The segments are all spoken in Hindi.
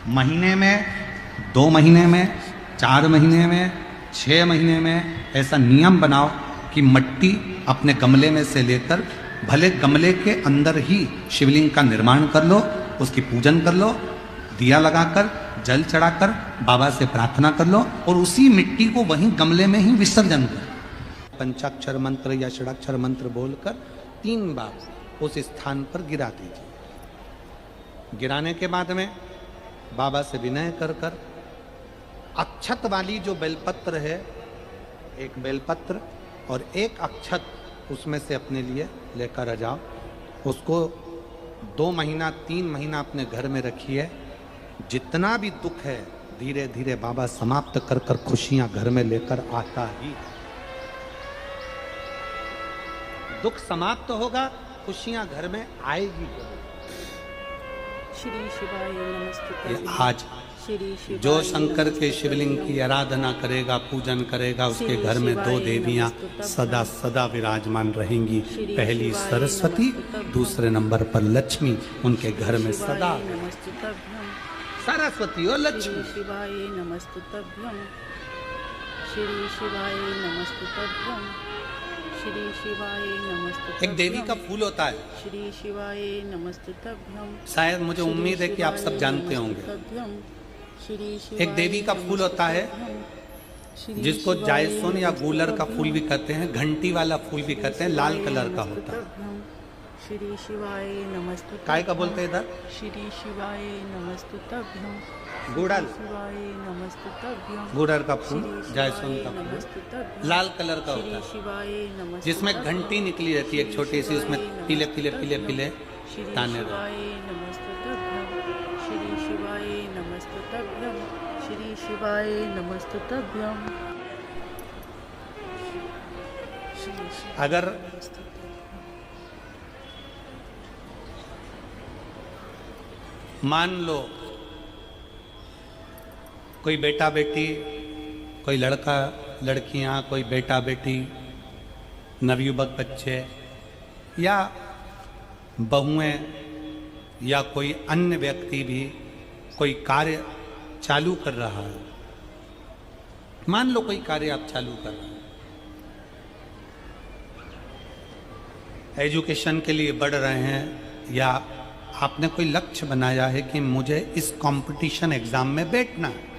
महीने में, 2 महीने में, 4 महीने में, 6 महीने में ऐसा नियम बनाओ कि मिट्टी अपने गमले में से लेकर, भले गमले के अंदर ही शिवलिंग का निर्माण कर लो, उसकी पूजन कर लो, दिया लगाकर, जल चढ़ाकर बाबा से प्रार्थना कर लो और उसी मिट्टी को वहीं गमले में ही विसर्जन कर, पंचाक्षर मंत्र या षडाक्षर मंत्र बोलकर 3 बार उस स्थान पर गिरा दीजिए। गिराने के बाद में बाबा से विनय कर कर अक्षत वाली जो बेलपत्र है, एक बेलपत्र और एक अक्षत उसमें से अपने लिए लेकर आ जाओ। उसको 2 महीना 3 महीना अपने घर में रखिए। जितना भी दुख है धीरे धीरे बाबा समाप्त कर कर खुशियां घर में लेकर आता ही। दुख समाप्त होगा, खुशियां घर में आएगी। श्री शिवाय नमस्ते। आज जो शंकर के शिवलिंग की आराधना करेगा, पूजन करेगा, उसके घर में 2 देवियां सदा सदा विराजमान रहेंगी। पहली सरस्वती, दूसरे नंबर पर लक्ष्मी उनके घर में सदा। सरस्वती और लक्ष्मी। शिवाय नमस्तुभ्यं। श्री शिवाय नमस्तुभ्यं। श्री शिवाय नमस्तुभ्यं। एक देवी का फूल होता है, श्री शिवाय नमस्तुभ्यं। शायद मुझे उम्मीद है कि आप सब जानते होंगे। एक देवी का फूल होता है जिसको जायसोन या गूलर का फूल भी कहते हैं, घंटी वाला फूल भी कहते हैं, लाल कलर का होता है। श्री शिवाय नमस्तुभ्यं। काय का बोलते हैं इधर? श्री शिवाय नमस्तुभ्यं। गुड़ल, शिवाय नमस्तुभ्यं। गुड़र का फूल, जायसोन का फूल लाल कलर का होता है, शिवाय नमस्तुभ्यं। जिसमें घंटी निकली रहती है एक छोटी सी, उसमें पीले पीले पीले पीले ताने रहते हैं। श्री शिवाय नमस्तुभ्यं। श्री शिवाय नमस्तुभ्यं। अगर मान लो कोई बेटा बेटी, कोई लड़का लड़कियां, कोई बेटा बेटी, नवयुवक बच्चे या बहुएं या कोई अन्य व्यक्ति भी कोई कार्य चालू कर रहा है। मान लो कोई कार्य आप चालू कर रहे हैं, एजुकेशन के लिए बढ़ रहे हैं, या आपने कोई लक्ष्य बनाया है कि मुझे इस कंपटीशन एग्जाम में बैठना है,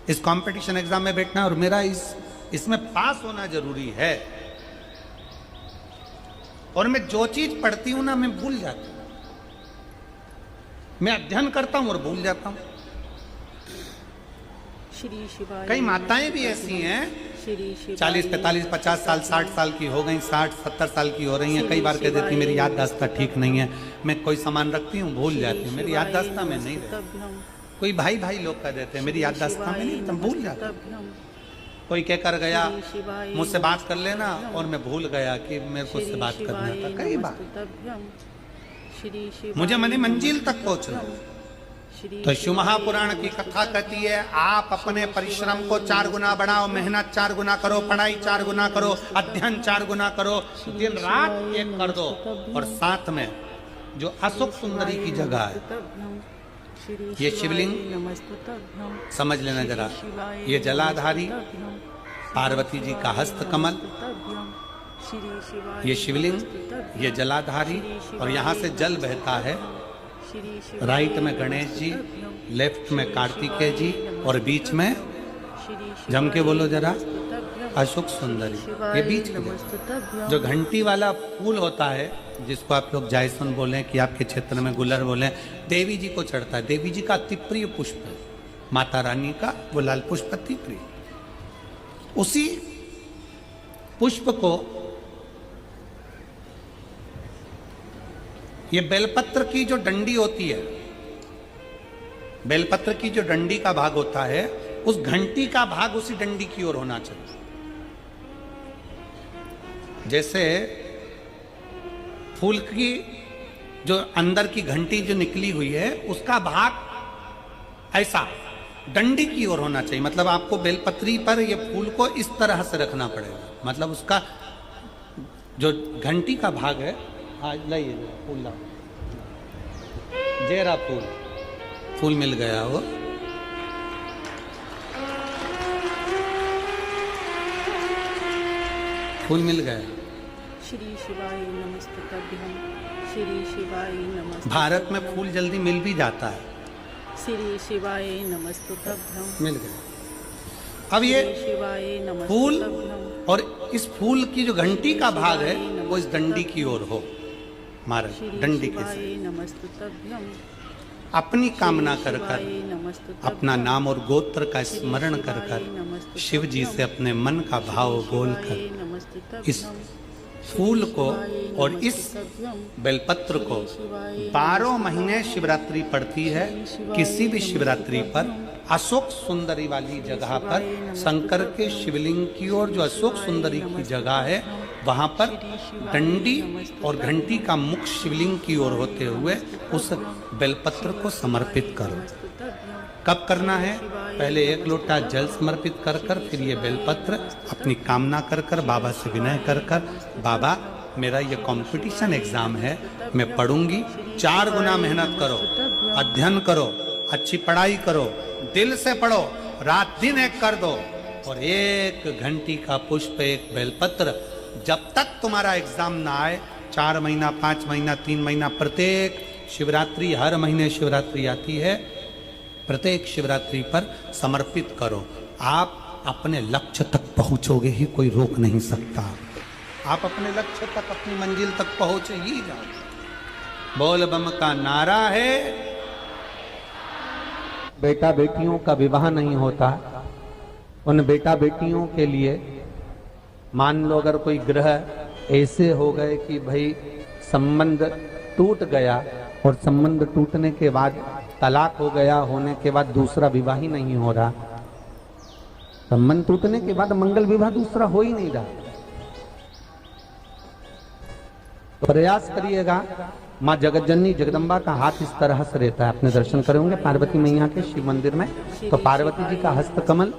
इस कंपटीशन एग्जाम में बैठना और मेरा इसमें पास होना जरूरी है, और मैं जो चीज पढ़ती हूं ना मैं भूल जाता हूं, मैं अध्ययन करता हूं और भूल जाता हूं। श्री शिवाय। कई माताएं भी ऐसी हैं 40, 45, 50 साल, 60 साल की हो गई, 60, 70 साल की हो रही हैं। कई बार कह देती मेरी याददाश्त ठीक नहीं है, मैं कोई सामान रखती हूँ भूल जाती हूँ, मेरी याददाश्त में नहीं रहती। कोई भाई भाई लोग कह देते हैं मेरी याददाश्त में नहीं, तुम भूल जाते। कोई कहकर गया मुझसे बात कर लेना और मैं भूल गया कि मेरे को उससे बात करना था। कई बार मुझे मनी मंजिल तक पहुंचना। तो शिव महापुराण की कथा कहती है आप अपने परिश्रम को 4 गुना बढ़ाओ, मेहनत 4 गुना करो, पढ़ाई 4 गुना करो, अध्ययन 4 गुना करो, दिन रात एक कर दो। और साथ में जो अशोक सुंदरी की जगह है, ये शिवलिंग समझ लेना जरा, ये जलाधारी पार्वती जी का हस्त कमल, ये शिवलिंग, ये जलाधारी, और यहाँ से जल बहता है। राइट में गणेश जी, लेफ्ट में कार्तिकेय जी, और बीच में जम के बोलो जरा अशोक सुंदरी। ये बीच में जो घंटी वाला फूल होता है, जिसको आप लोग जायसोन बोलें कि आपके क्षेत्र में गुलर बोलें, देवी जी को चढ़ता है। देवी जी का अति प्रिय पुष्प है, माता रानी का वो लाल पुष्प अति प्रिय। उसी पुष्प को ये बेलपत्र की जो डंडी होती है, बेलपत्र की जो डंडी का भाग होता है, उस घंटी का भाग उसी डंडी की ओर होना चाहिए। जैसे फूल की जो अंदर की घंटी जो निकली हुई है, उसका भाग ऐसा डंडी की ओर होना चाहिए। मतलब आपको बेलपत्री पर ये फूल को इस तरह से रखना पड़ेगा। मतलब उसका जो घंटी का भाग है, आज लाइए फूल लाओ, जेरा फूल, फूल मिल गया हो। फूल मिल गया। श्री शिवाय नमस्तुभ्यं श्री शिवाय नमस्तुभ्यं। भारत में फूल जल्दी मिल भी जाता है। श्री शिवाय नमस्तुभ्यं। मिल गया। अब ये श्री शिवाय फूल नमस्तुभ्यं। और इस फूल की जो घंटी का भाग है वो इस डंडी की ओर हो। महाराज श्री डंडी के शिवाय से नमस्तुभ्यं। अपनी कामना कर श्री कर शिवाय नमस्तुभ्यं। अपना नाम और गोत्र का श्री स्मरण कर शिवाय कर नमस्तुभ्यं। शिव जी से अपने मन का भाव श्री बोल शिवाय कर नमस्तुभ्यं। इस फूल को और इस नमस्तुभ्यं। बेलपत्र को श्री शिवाय 12 महीने शिवरात्रि पड़ती है। किसी भी शिवरात्रि पर अशोक सुंदरी वाली जगह पर शंकर के शिवलिंग की ओर जो अशोक सुंदरी की जगह है वहां पर डंडी और घंटी का मुख शिवलिंग की ओर होते हुए उस बेलपत्र को समर्पित करो। कब करना है? पहले 1 लोटा जल समर्पित कर कर फिर ये बेलपत्र अपनी कामना कर कर बाबा से विनय कर कर, बाबा मेरा ये कंपटीशन एग्जाम है, मैं पढ़ूंगी, 4 गुना मेहनत करो, अध्ययन करो, अच्छी पढ़ाई करो, दिल से पढ़ो, रात दिन एक कर दो और 1 घंटी का पुष्प, 1 बेलपत्र, जब तक तुम्हारा एग्जाम ना आए, 4 महीना, 5 महीना, 3 महीना, प्रत्येक शिवरात्रि, हर महीने शिवरात्रि आती है, प्रत्येक शिवरात्रि पर समर्पित करो। आप अपने लक्ष्य तक पहुंचोगे ही, कोई रोक नहीं सकता। आप अपने लक्ष्य तक, अपनी मंजिल तक पहुंच ही जाओ। बोल बम का नारा है। बेटा बेटियों का विवाह नहीं होता, उन बेटा बेटियों के लिए मान लो अगर कोई ग्रह ऐसे हो गए कि भाई संबंध टूट गया और संबंध टूटने के बाद तलाक हो गया, होने के बाद दूसरा विवाह ही नहीं हो रहा, संबंध टूटने के बाद मंगल विवाह दूसरा हो ही नहीं रहा, तो प्रयास करिएगा। माँ जगतजननी जगदम्बा का हाथ इस तरह से रहता है, आपने दर्शन करे होंगे पार्वती मैया के शिव मंदिर में, तो पार्वती जी का हस्त कमल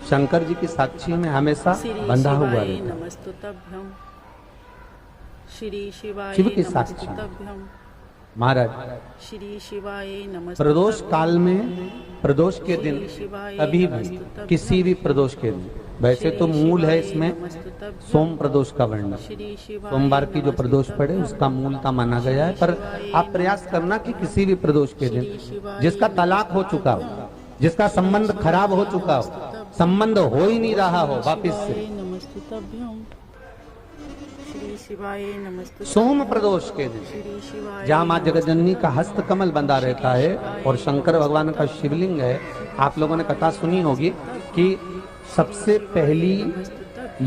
शंकर जी की साक्षी में हमेशा बंधा हुआ रहता है। श्री शिवाय शिव की साक्षी महाराज। श्री शिवाय नमस्तुभ्यं। प्रदोष काल में, प्रदोष के दिन, कभी भी किसी भी प्रदोष के दिन, वैसे तो मूल है इसमें सोम प्रदोष का वर्णन, सोमवार की जो प्रदोष पड़े उसका मूलता माना गया है, पर आप प्रयास करना कि किसी भी प्रदोष के दिन जिसका तलाक हो चुका हो, जिसका संबंध खराब हो चुका हो, संबंध हो ही नहीं रहा हो वापिस से, सोम प्रदोष के दिन जहाँ माँ जगतजननी का हस्त कमल बंधा रहता है और शंकर भगवान का शिवलिंग है। आप लोगों ने कथा सुनी होगी कि सबसे पहली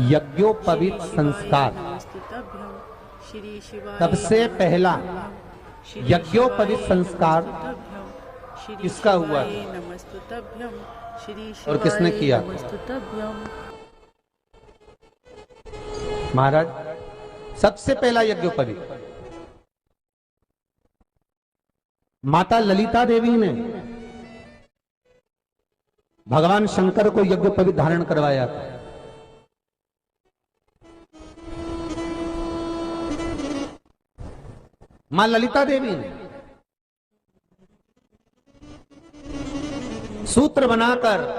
यज्ञोपवीत संस्कार, सबसे पहला यज्ञोपवीत संस्कार किसका हुआ और किसने किया? महाराज सबसे पहला यज्ञोपवीत माता ललिता देवी ने भगवान शंकर को यज्ञोपवीत धारण करवाया था। मां ललिता देवी ने सूत्र बनाकर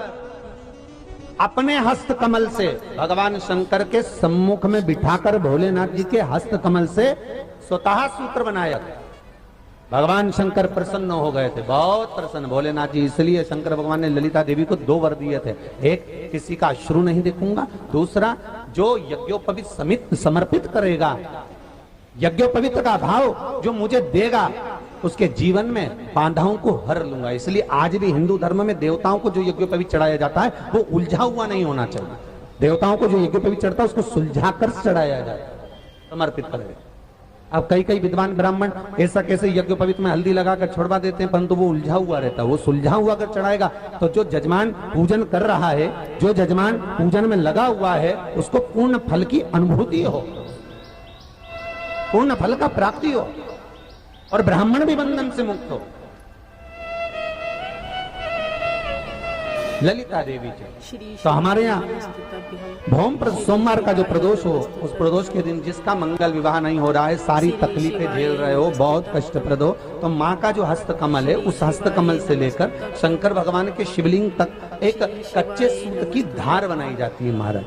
अपने हस्त कमल से भगवान शंकर के सम्मुख में बिठाकर भोलेनाथ जी के हस्त कमल से स्वतः सूत्र बनाया। भगवान शंकर प्रसन्न हो गए थे, बहुत प्रसन्न भोलेनाथ जी, इसलिए शंकर भगवान ने ललिता देवी को 2 वर दिए थे, एक किसी का अश्रु नहीं देखूंगा, दूसरा जो यज्ञोपवीत समित समर्पित करेगा, यज्ञोपवीत का भाव जो मुझे देगा उसके जीवन में बाधाओं को हर लूंगा। इसलिए आज भी हिंदू धर्म में देवताओं को जो यज्ञोपवीत चढ़ाया जाता है वो उलझा हुआ नहीं होना चाहिए। देवताओं को जो यज्ञोपवीत चढ़ता है उसको सुलझा कर चढ़ाया जाता है, समर्पित करेगा। अब कई विद्वान ब्राह्मण ऐसा कैसे यज्ञोपवीत में हल्दी लगाकर छोड़वा देते हैं, परंतु वो उलझा हुआ रहता है, वो सुलझा हुआ अगर चढ़ाएगा तो जो जजमान पूजन कर रहा है, जो जजमान पूजन में लगा हुआ है, उसको पूर्ण फल की अनुभूति हो, पूर्ण फल का प्राप्ति हो और ब्राह्मण भी बंधन से मुक्त हो। ललिता देवी च। श्री तो हमारे यहाँ नमस्तुभ्यं भौम सोमवार का जो प्रदोष हो, उस प्रदोष के दिन जिसका मंगल विवाह नहीं हो रहा है, सारी तकलीफें झेल रहे हो, बहुत कष्टप्रद हो, तो माँ का जो हस्त कमल है, उस हस्त कमल से लेकर शंकर भगवान के शिवलिंग तक एक कच्चे सूत की धार बनाई जाती है महाराज।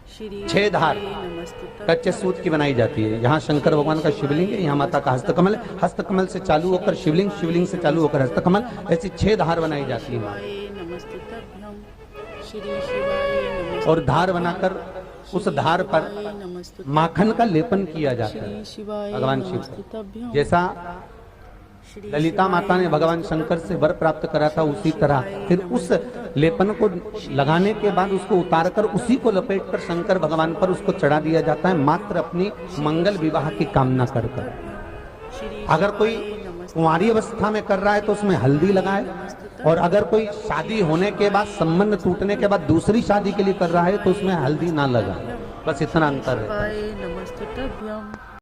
श्री 6 धार नमस्तुभ्यं कच्चे सूत की बनाई जाती है। यहाँ शंकर भगवान का शिवलिंग है, यहाँ माता का हस्तकमल, हस्तकमल से चालू होकर शिवलिंग, शिवलिंग से चालू होकर हस्तकमल, ऐसी 6 धार बनाई जाती है। नमस्तुभ्यं श्री शिवाय नमस्तुभ्यं और धार बनाकर उस धार पर नमस्तुभ्यं माखन का लेपन किया जाता श्री है शिवाय भगवान शिव को। नमस्तुभ्यं जैसा श्री ललिता माता ने भगवान शंकर से वर प्राप्त करा था, उसी तरह फिर उस लेपन को लगाने के बाद उसको उतारकर उसी को लपेटकर शंकर भगवान पर उसको चढ़ा दिया जाता है, मात्र अपनी मंगल विवाह की कामना कर कर। श्री अगर कोई कुंवारी अवस्था में कर रहा है तो उसमें हल्दी लगाए, और अगर कोई शादी होने के बाद, संबंध टूटने के बाद दूसरी शादी के लिए कर रहा है तो उसमें हल्दी ना लगाए। बस इतना अंतर है। शिवाय नमस्तुभ्यं